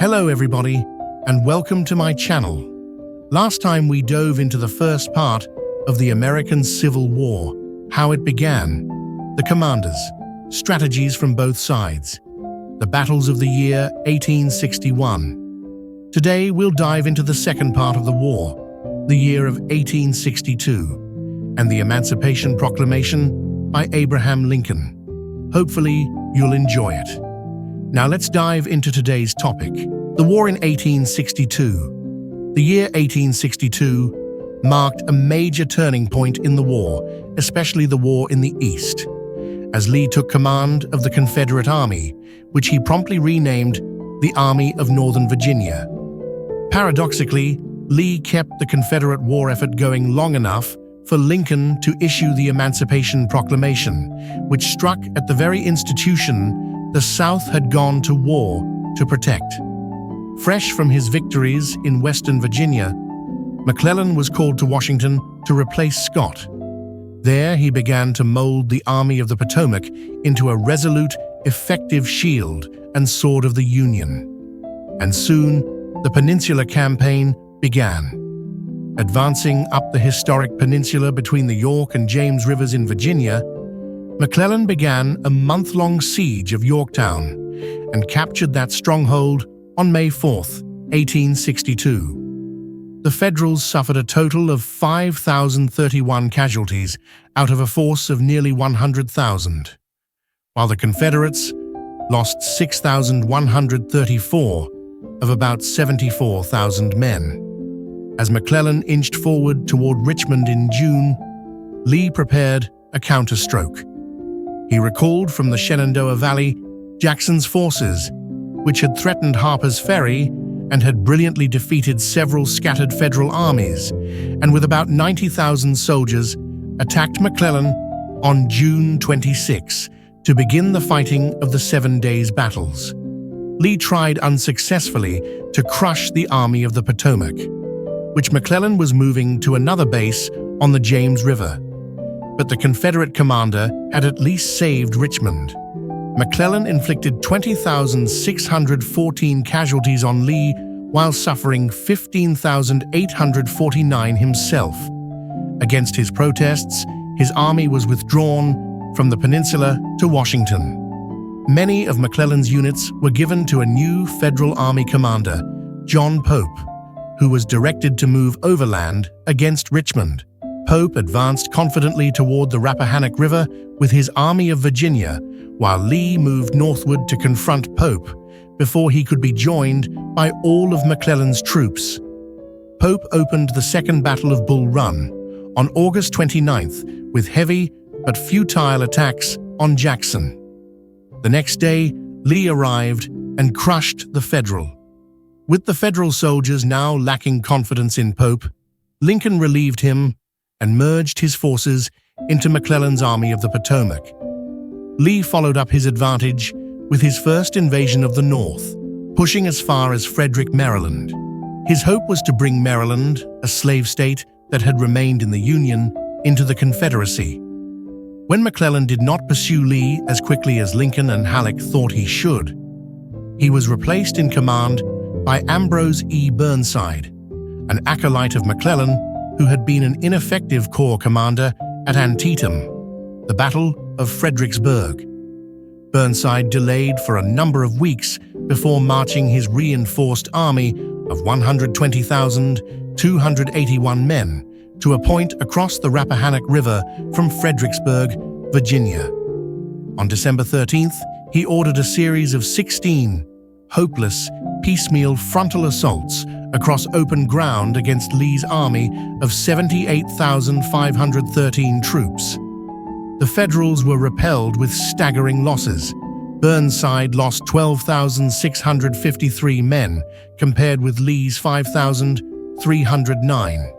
Hello everybody, and welcome to my channel. Last time we dove into the first part of the American Civil War, how it began, the commanders, strategies from both sides, the battles of the year 1861. Today we'll dive into the second part of the war, the year of 1862, and the Emancipation Proclamation by Abraham Lincoln. Hopefully, you'll enjoy it. Now let's dive into today's topic, the war in 1862. The year 1862 marked a major turning point in the war, especially the war in the East, as Lee took command of the Confederate Army, which he promptly renamed the Army of Northern Virginia. Paradoxically, Lee kept the Confederate war effort going long enough for Lincoln to issue the Emancipation Proclamation, which struck at the very institution the South had gone to war to protect. Fresh from his victories in Western Virginia, McClellan was called to Washington to replace Scott. There he began to mold the Army of the Potomac into a resolute, effective shield and sword of the Union. And soon, the Peninsula Campaign began. Advancing up the historic peninsula between the York and James Rivers in Virginia, McClellan began a month-long siege of Yorktown and captured that stronghold on May 4, 1862. The Federals suffered a total of 5,031 casualties out of a force of nearly 100,000, while the Confederates lost 6,134 of about 74,000 men. As McClellan inched forward toward Richmond in June, Lee prepared a counterstroke. He recalled from the Shenandoah Valley Jackson's forces, which had threatened Harper's Ferry and had brilliantly defeated several scattered Federal armies, and with about 90,000 soldiers, attacked McClellan on June 26 to begin the fighting of the 7 days battles. Lee tried unsuccessfully to crush the Army of the Potomac, which McClellan was moving to another base on the James River. But the Confederate commander had at least saved Richmond. McClellan inflicted 20,614 casualties on Lee while suffering 15,849 himself. Against his protests, his army was withdrawn from the peninsula to Washington. Many of McClellan's units were given to a new Federal Army commander, John Pope, who was directed to move overland against Richmond. Pope advanced confidently toward the Rappahannock River with his Army of Virginia, while Lee moved northward to confront Pope before he could be joined by all of McClellan's troops. Pope opened the Second Battle of Bull Run on August 29th with heavy but futile attacks on Jackson. The next day, Lee arrived and crushed the Federal. With the Federal soldiers now lacking confidence in Pope, Lincoln relieved him and merged his forces into McClellan's Army of the Potomac. Lee followed up his advantage with his first invasion of the North, pushing as far as Frederick, Maryland. His hope was to bring Maryland, a slave state that had remained in the Union, into the Confederacy. When McClellan did not pursue Lee as quickly as Lincoln and Halleck thought he should, he was replaced in command by Ambrose E. Burnside, an acolyte of McClellan who had been an ineffective corps commander at Antietam, the Battle of Fredericksburg. Burnside delayed for a number of weeks before marching his reinforced army of 120,281 men to a point across the Rappahannock River from Fredericksburg, Virginia. On December 13th, he ordered a series of 16 hopeless, piecemeal frontal assaults across open ground against Lee's army of 78,513 troops. The Federals were repelled with staggering losses. Burnside lost 12,653 men, compared with Lee's 5,309.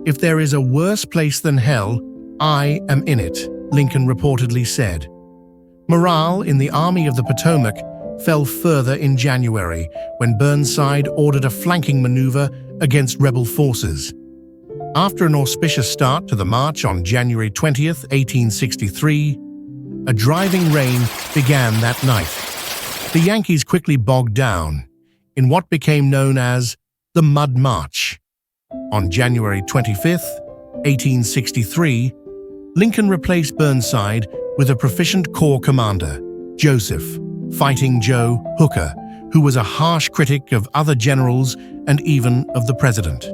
"If there is a worse place than hell, I am in it," Lincoln reportedly said. Morale in the Army of the Potomac fell further in January when Burnside ordered a flanking maneuver against rebel forces. After an auspicious start to the march on January 20th, 1863, a driving rain began that night. The Yankees quickly bogged down, in what became known as the Mud March. On January 25, 1863, Lincoln replaced Burnside with a proficient corps commander, Joseph, Fighting Joe Hooker, who was a harsh critic of other generals and even of the president.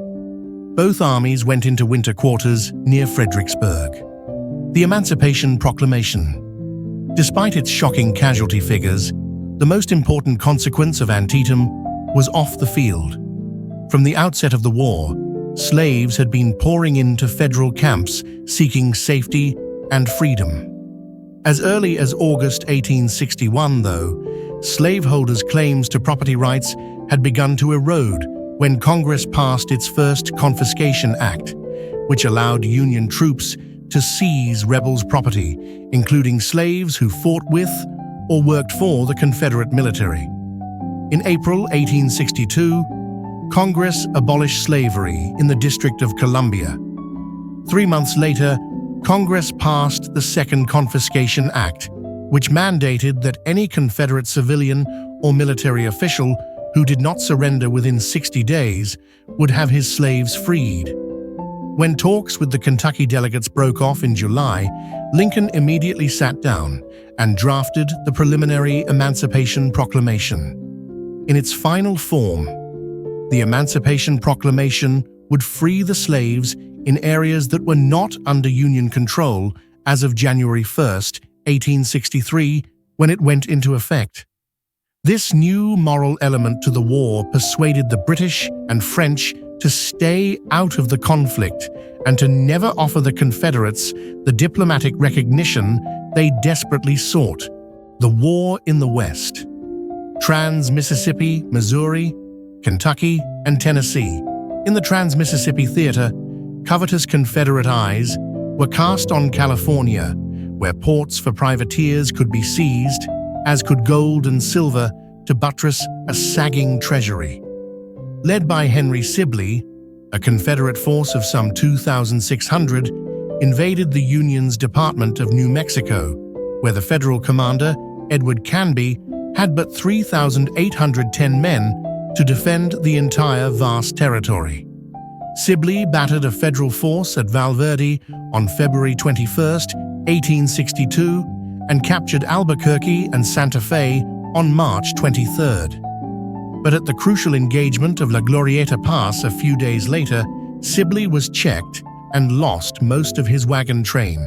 Both armies went into winter quarters near Fredericksburg. The Emancipation Proclamation. Despite its shocking casualty figures, the most important consequence of Antietam was off the field. From the outset of the war, slaves had been pouring into federal camps seeking safety and freedom. As early as August 1861, though, slaveholders' claims to property rights had begun to erode when Congress passed its first Confiscation Act, which allowed Union troops to seize rebels' property, including slaves who fought with or worked for the Confederate military. In April 1862, Congress abolished slavery in the District of Columbia. 3 months later, Congress passed the Second Confiscation Act, which mandated that any Confederate civilian or military official who did not surrender within 60 days would have his slaves freed. When talks with the Kentucky delegates broke off in July, Lincoln immediately sat down and drafted the preliminary Emancipation Proclamation. In its final form, the Emancipation Proclamation would free the slaves in areas that were not under Union control as of January 1, 1863, when it went into effect. This new moral element to the war persuaded the British and French to stay out of the conflict and to never offer the Confederates the diplomatic recognition they desperately sought. The war in the West. Trans-Mississippi, Missouri, Kentucky, and Tennessee. In the Trans-Mississippi Theater, covetous Confederate eyes were cast on California, where ports for privateers could be seized, as could gold and silver to buttress a sagging treasury. Led by Henry Sibley, a Confederate force of some 2,600 invaded the Union's Department of New Mexico, where the federal commander, Edward Canby, had but 3,810 men to defend the entire vast territory. Sibley battered a federal force at Valverde on February 21, 1862, and captured Albuquerque and Santa Fe on March 23. But at the crucial engagement of La Glorieta Pass a few days later, Sibley was checked and lost most of his wagon train.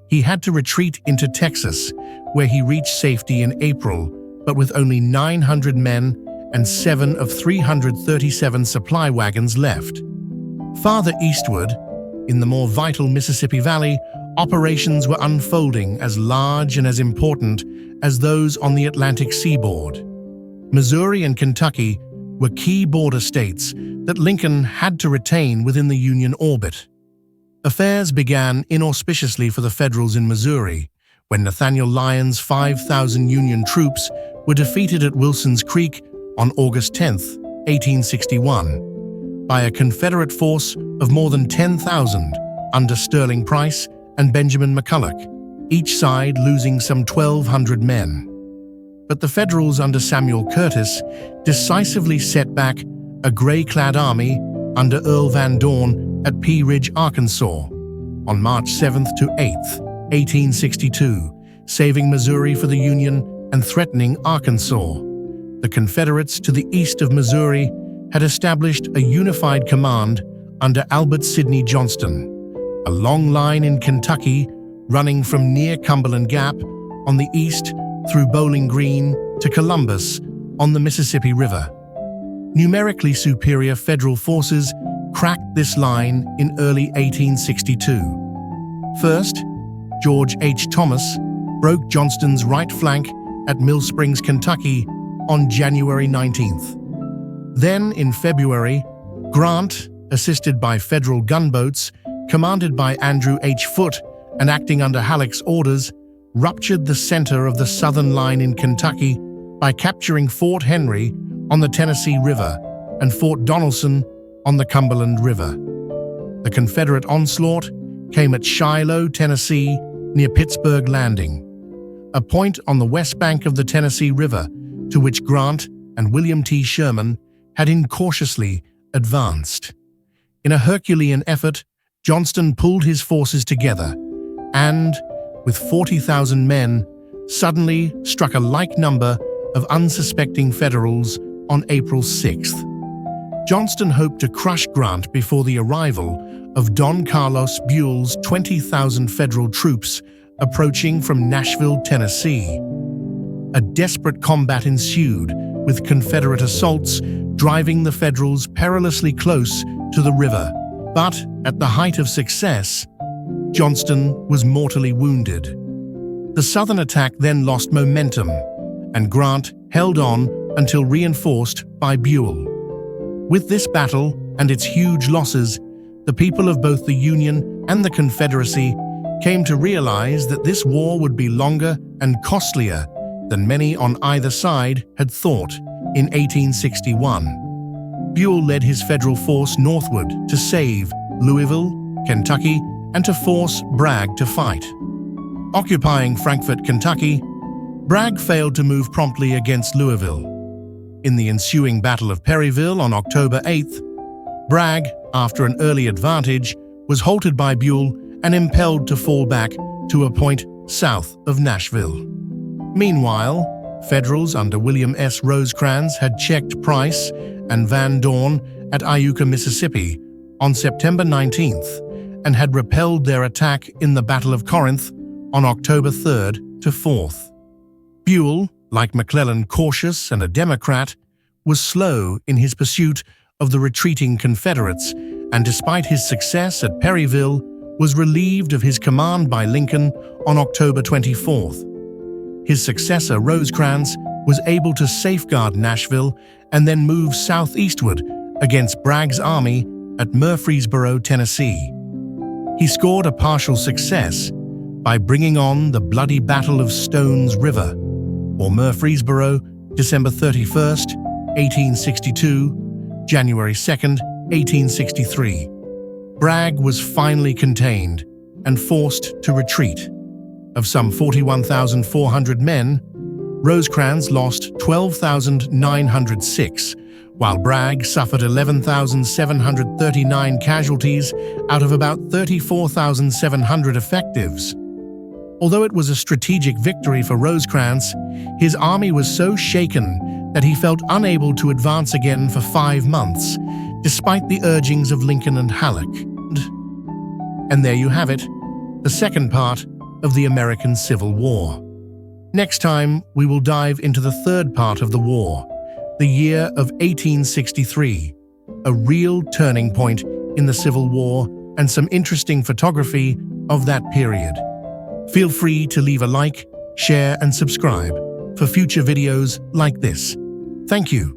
He had to retreat into Texas, where he reached safety in April, but with only 900 men and 7 of 337 supply wagons left. Farther eastward, in the more vital Mississippi Valley, operations were unfolding as large and as important as those on the Atlantic seaboard. Missouri and Kentucky were key border states that Lincoln had to retain within the Union orbit. Affairs began inauspiciously for the Federals in Missouri, when Nathaniel Lyon's 5,000 Union troops were defeated at Wilson's Creek on August 10, 1861, by a Confederate force of more than 10,000 under Sterling Price and Benjamin McCulloch, each side losing some 1,200 men. But the Federals under Samuel Curtis decisively set back a gray-clad army under Earl Van Dorn at Pea Ridge, Arkansas, on March 7 to 8, 1862, saving Missouri for the Union and threatening Arkansas. The Confederates to the east of Missouri had established a unified command under Albert Sidney Johnston, a long line in Kentucky running from near Cumberland Gap on the east through Bowling Green to Columbus on the Mississippi River. Numerically superior Federal forces cracked this line in early 1862. First, George H. Thomas broke Johnston's right flank at Mill Springs, Kentucky on January 19th. Then, in February, Grant, assisted by Federal gunboats, commanded by Andrew H. Foote and acting under Halleck's orders, ruptured the center of the southern line in Kentucky by capturing Fort Henry on the Tennessee River and Fort Donelson on the Cumberland River. The Confederate onslaught came at Shiloh, Tennessee, near Pittsburgh Landing, a point on the west bank of the Tennessee River to which Grant and William T. Sherman had incautiously advanced. In a Herculean effort, Johnston pulled his forces together and, with 40,000 men, suddenly struck a like number of unsuspecting Federals on April 6th. Johnston hoped to crush Grant before the arrival of Don Carlos Buell's 20,000 Federal troops approaching from Nashville, Tennessee. A desperate combat ensued, with Confederate assaults driving the Federals perilously close to the river. But at the height of success, Johnston was mortally wounded. The Southern attack then lost momentum, and Grant held on until reinforced by Buell. With this battle and its huge losses, the people of both the Union and the Confederacy came to realize that this war would be longer and costlier than many on either side had thought. In 1861, Buell led his Federal force northward to save Louisville, Kentucky, and to force Bragg to fight. Occupying Frankfort, Kentucky, Bragg failed to move promptly against Louisville. In the ensuing Battle of Perryville on October 8th, Bragg, after an early advantage, was halted by Buell and impelled to fall back to a point south of Nashville. Meanwhile, Federals under William S. Rosecrans had checked Price and Van Dorn at Iuka, Mississippi on September 19th and had repelled their attack in the Battle of Corinth on October 3rd to 4th. Buell, like McClellan, cautious and a Democrat, was slow in his pursuit of the retreating Confederates, and despite his success at Perryville, was relieved of his command by Lincoln on October 24th. His successor, Rosecrans, was able to safeguard Nashville and then move southeastward against Bragg's army at Murfreesboro, Tennessee. He scored a partial success by bringing on the bloody Battle of Stones River, or Murfreesboro, December 31st, 1862, January 2nd, 1863. Bragg was finally contained and forced to retreat. Of some 41,400 men, Rosecrans lost 12,906, while Bragg suffered 11,739 casualties out of about 34,700 effectives. Although it was a strategic victory for Rosecrans, his army was so shaken that he felt unable to advance again for 5 months, despite the urgings of Lincoln and Halleck. And there you have it, the second part of the American Civil War. Next time, we will dive into the third part of the war, the year of 1863, a real turning point in the Civil War and some interesting photography of that period. Feel free to leave a like, share, and subscribe for future videos like this. Thank you.